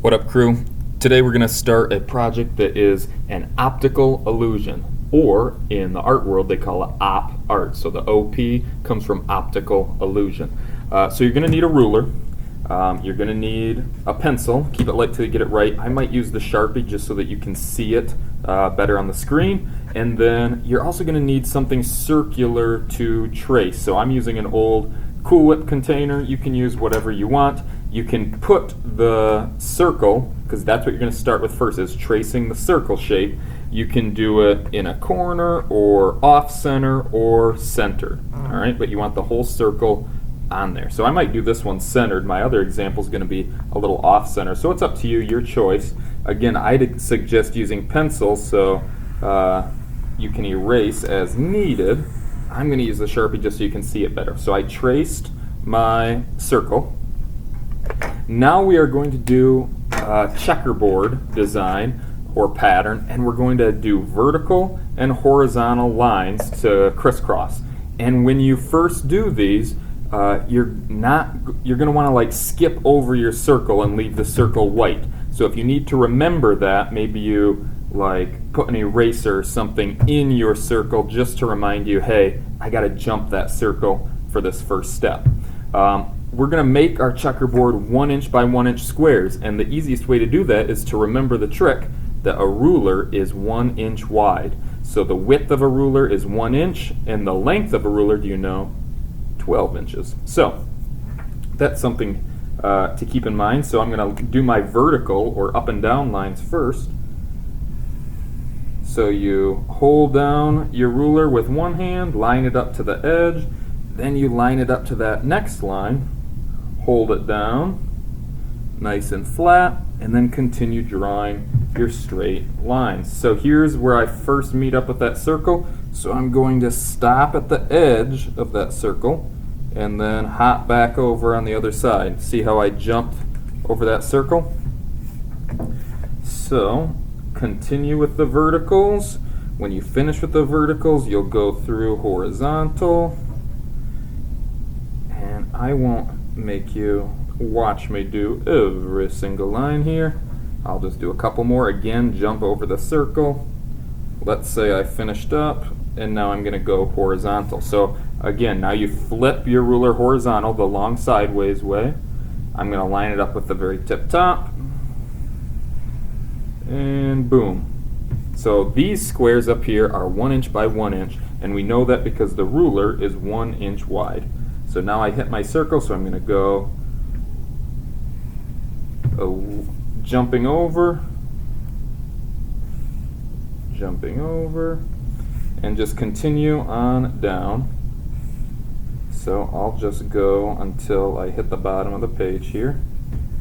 What up, crew? Today we're going to start a project that is an optical illusion, or in the art world they call it op art. So the OP comes from optical illusion. So you're going to need a ruler. You're going to need a pencil. Keep it light till you get it right. I might use the Sharpie just so that you can see it better on the screen. And then you're also going to need something circular to trace. So I'm using an old Cool Whip container. You can use whatever you want. You can put the circle, because that's what you're going to start with first, is tracing the circle shape. You can do it in a corner or off center or centered. All right, but you want the whole circle on there. So I might do this one centered. My other example is going to be a little off center. So it's up to you, your choice. Again, I'd suggest using pencils so you can erase as needed. I'm going to use the Sharpie just so you can see it better. So I traced my circle. Now we are going to do a checkerboard design or pattern, and we're going to do vertical and horizontal lines to crisscross. And when you first do these, you're going to want to like skip over your circle and leave the circle white. So if you need to remember that, maybe you like put an eraser or something in your circle just to remind you, hey, I got to jump that circle for this first step. We're going to make our checkerboard 1 inch by 1 inch squares, and the easiest way to do that is to remember the trick that a ruler is 1 inch wide. So the width of a ruler is 1 inch, and the length of a ruler, do you know, 12 inches. So that's something to keep in mind. So I'm going to do my vertical or up and down lines first. So you hold down your ruler with one hand, line it up to the edge, then you line it up to that next line, hold it down, nice and flat, and then continue drawing your straight lines. So here's where I first meet up with that circle. So I'm going to stop at the edge of that circle and then hop back over on the other side. See how I jumped over that circle? So continue with the verticals. When you finish with the verticals, you'll go through horizontal. And I won't make you watch me do every single line here. I'll just do a couple more. Again, jump over the circle. Let's say I finished up, and now I'm going to go horizontal. So again, now you flip your ruler horizontal the long sideways way. I'm going to line it up with the very tip top. And boom. So these squares up here are 1 inch by 1 inch, and we know that because the ruler is 1 inch wide. So now I hit my circle, so I'm going to go jumping over, and just continue on down. So I'll just go until I hit the bottom of the page here.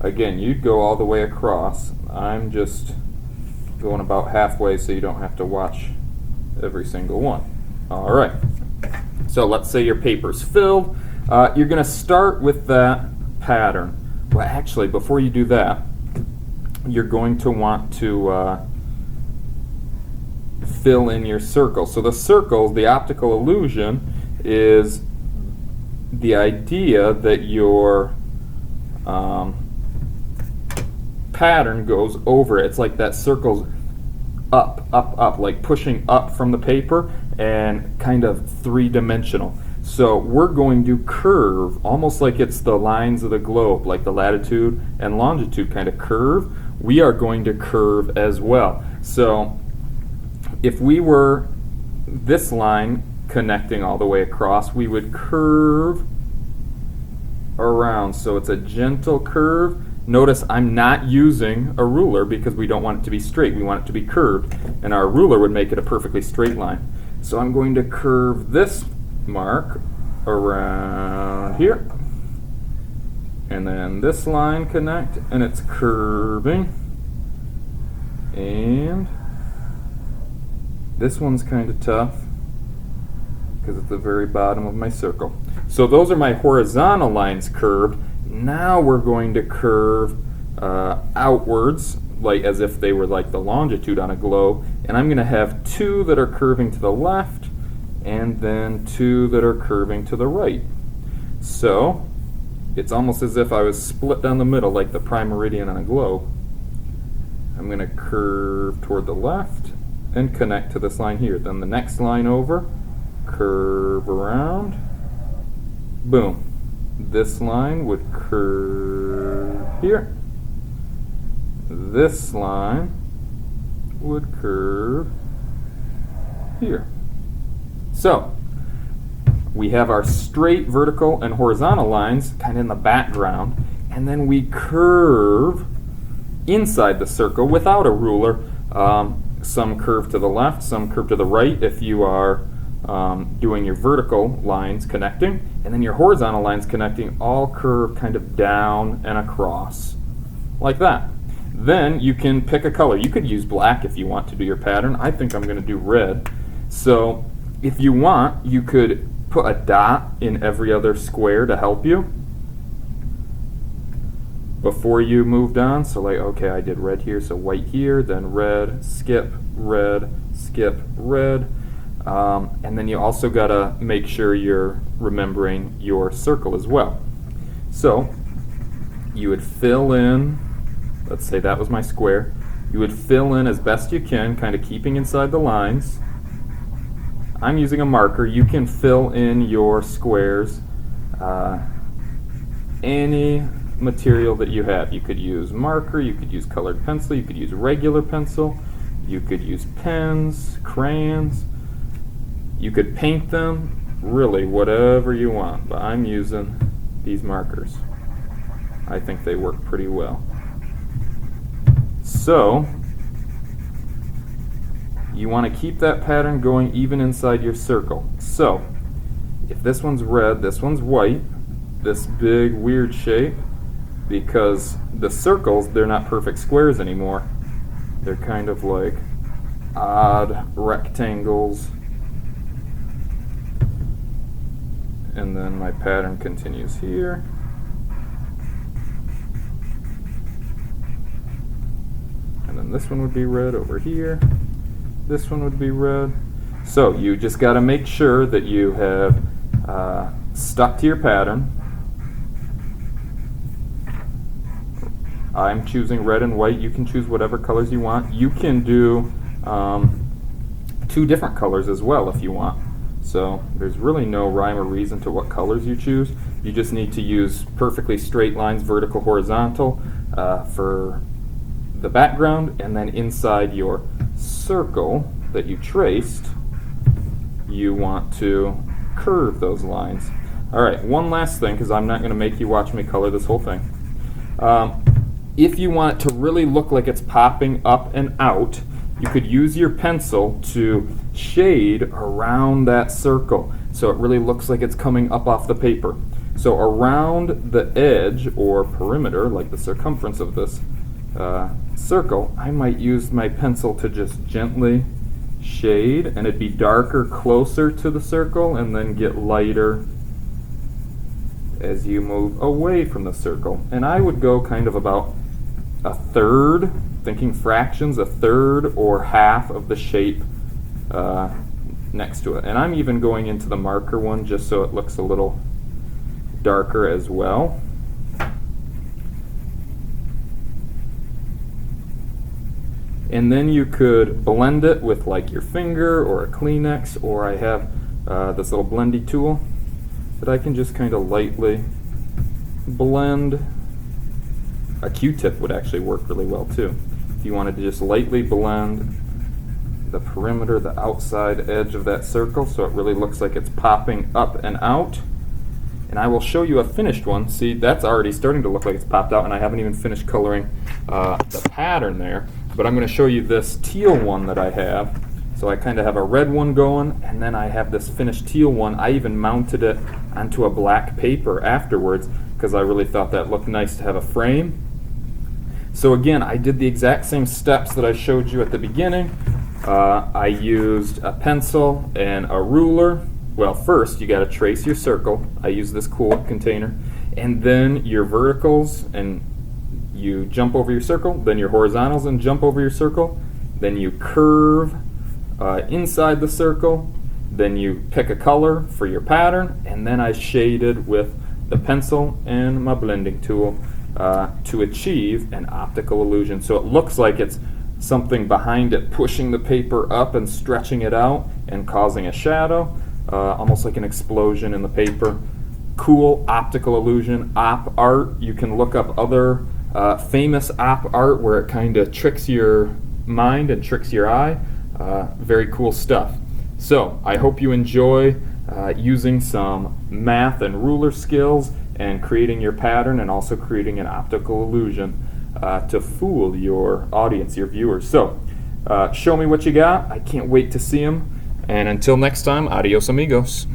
Again, you'd go all the way across. I'm just going about halfway so you don't have to watch every single one. All right. So let's say your paper's filled. You're going to start with that pattern. Well, actually, before you do that, you're going to want to fill in your circle. So the circles, the optical illusion, is the idea that your pattern goes over it. It's like that circle's up, like pushing up from the paper and kind of three-dimensional. So we're going to curve, almost like it's the lines of the globe, like the latitude and longitude kind of curve. We are going to curve as well. So if we were this line connecting all the way across, we would curve around. So it's a gentle curve. Notice I'm not using a ruler because we don't want it to be straight. We want it to be curved, and our ruler would make it a perfectly straight line. So I'm going to curve this mark around here, and then this line connect, and it's curving, and this one's kind of tough because it's the very bottom of my circle. So those are my horizontal lines curved. Now we're going to curve outwards, like as if they were like the longitude on a globe, and I'm going to have two that are curving to the left and then two that are curving to the right. So it's almost as if I was split down the middle like the prime meridian on a globe. I'm going to curve toward the left and connect to this line here. Then the next line over, curve around, boom. This line would curve here. This line would curve here. So we have our straight vertical and horizontal lines kind of in the background, and then we curve inside the circle without a ruler. Some curve to the left, some curve to the right if you are doing your vertical lines connecting, and then your horizontal lines connecting all curve kind of down and across like that. Then you can pick a color. You could use black if you want to do your pattern. I think I'm going to do red. So if you want, you could put a dot in every other square to help you before you moved on. So like, okay, I did red here, so white here, then red, skip, red, skip, red. And then you also got to make sure you're remembering your circle as well. So you would fill in, let's say that was my square. You would fill in as best you can, kind of keeping inside the lines. I'm using a marker. You can fill in your squares any material that you have. You could use marker, you could use colored pencil, you could use regular pencil, you could use pens, crayons, you could paint them, really whatever you want, but I'm using these markers. I think they work pretty well. So you want to keep that pattern going even inside your circle. So if this one's red, this one's white, this big weird shape, because the circles, they're not perfect squares anymore. They're kind of like odd rectangles. And then my pattern continues here. And then this one would be red over here. This one would be red. So you just got to make sure that you have stuck to your pattern. I'm choosing red and white. You can choose whatever colors you want. You can do 2 different colors as well if you want. So there's really no rhyme or reason to what colors you choose. You just need to use perfectly straight lines, vertical, horizontal, for the background, and then inside your circle that you traced, you want to curve those lines. All right, one last thing, because I'm not going to make you watch me color this whole thing. If you want it to really look like it's popping up and out, you could use your pencil to shade around that circle so it really looks like it's coming up off the paper. So around the edge or perimeter, like the circumference of this circle, I might use my pencil to just gently shade, and it'd be darker closer to the circle and then get lighter as you move away from the circle. And I would go kind of about a third, thinking fractions, a third or half of the shape next to it. And I'm even going into the marker one just so it looks a little darker as well. And then you could blend it with like your finger or a Kleenex, or I have this little blendy tool that I can just kind of lightly blend. A Q-tip would actually work really well too. If you wanted to just lightly blend the perimeter, the outside edge of that circle so it really looks like it's popping up and out. And I will show you a finished one. See, that's already starting to look like it's popped out, and I haven't even finished coloring the pattern there. But I'm going to show you this teal one that I have. So I kind of have a red one going, and then I have this finished teal one. I even mounted it onto a black paper afterwards because I really thought that looked nice to have a frame. So again, I did the exact same steps that I showed you at the beginning. I used a pencil and a ruler. Well, first you got to trace your circle. I use this Cool container. And then your verticals, and you jump over your circle. Then your horizontals and jump over your circle. Then you curve inside the circle. Then you pick a color for your pattern. And then I shaded with the pencil and my blending tool. to achieve an optical illusion. So it looks like it's something behind it pushing the paper up and stretching it out and causing a shadow, almost like an explosion in the paper. Cool optical illusion, op art. You can look up other famous op art where it kind of tricks your mind and tricks your eye. Very cool stuff. So I hope you enjoy using some math and ruler skills and creating your pattern and also creating an optical illusion to fool your audience, your viewers. So show me what you got. I can't wait to see them. And until next time, adios amigos.